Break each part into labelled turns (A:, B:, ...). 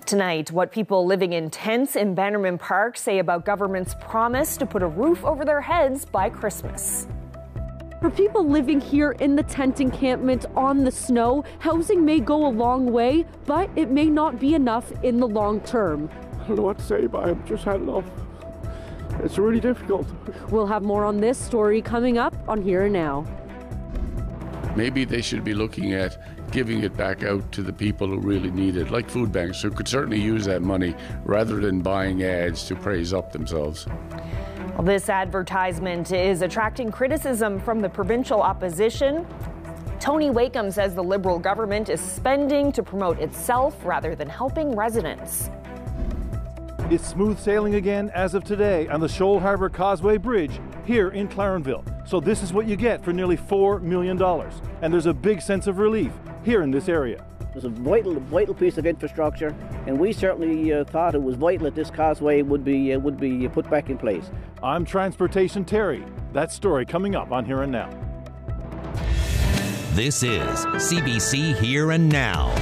A: Tonight, what people living in tents in Bannerman Park say about government's promise to put a roof over their heads by Christmas.
B: For people living here in the tent encampment on the snow, housing may go a long way, but it may not be enough in the long term.
C: I don't know what to say, but I've just had enough. It's really difficult.
B: We'll have more on this story coming up on Here and Now.
D: Maybe they should be looking at giving it back out to the people who really need it, like food banks, who could certainly use that money rather than buying ads to praise up themselves.
A: Well, this advertisement is attracting criticism from the provincial opposition. Tony Wakeham says the Liberal government is spending to promote itself rather than helping residents.
E: It's smooth sailing again as of today on the Shoal Harbour Causeway Bridge here in Clarenville. So this is what you get for nearly $4 million. And there's a big sense of relief here in this area.
F: It was a vital piece of infrastructure, and we certainly thought it was vital that this causeway would be put back in place.
E: I'm Transportation Terry. That story coming up on Here and Now.
G: This is CBC Here and Now.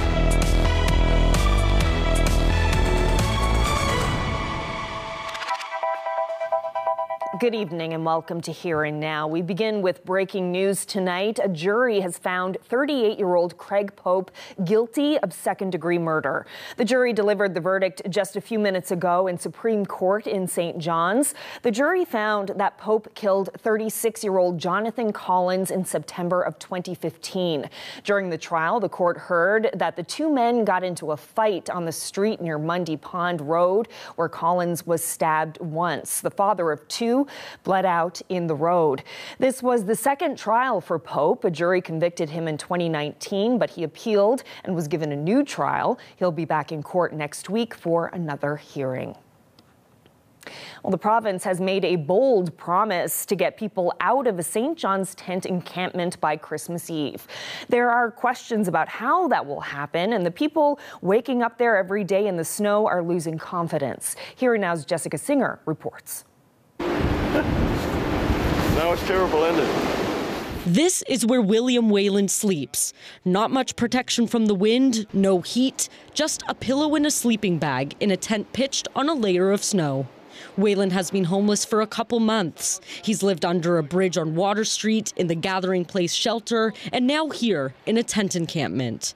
A: Good evening and welcome to Here and Now. We begin with breaking news tonight. A jury has found 38-year-old Craig Pope guilty of second-degree murder. The jury delivered the verdict just a few minutes ago in Supreme Court in St. John's. The jury found that Pope killed 36-year-old Jonathan Collins in September of 2015. During the trial, the court heard that the two men got into a fight on the street near Mundy Pond Road, where Collins was stabbed once. The father of two bled out in the road. This was the second trial for Pope. A jury convicted him in 2019, but he appealed and was given a new trial. He'll be back in court next week for another hearing. Well, the province has made a bold promise to get people out of a St. John's tent encampment by Christmas Eve. There are questions about how that will happen, and the people waking up there every day in the snow are losing confidence. Here and Now's Jessica Singer reports.
C: Now it's terrible, isn't it?
B: This is where William Whalen sleeps. Not much protection from the wind, no heat, just a pillow and a sleeping bag in a tent pitched on a layer of snow. Whalen has been homeless for a couple months. He's lived under a bridge on Water Street, in the Gathering Place shelter, and now here in a tent encampment.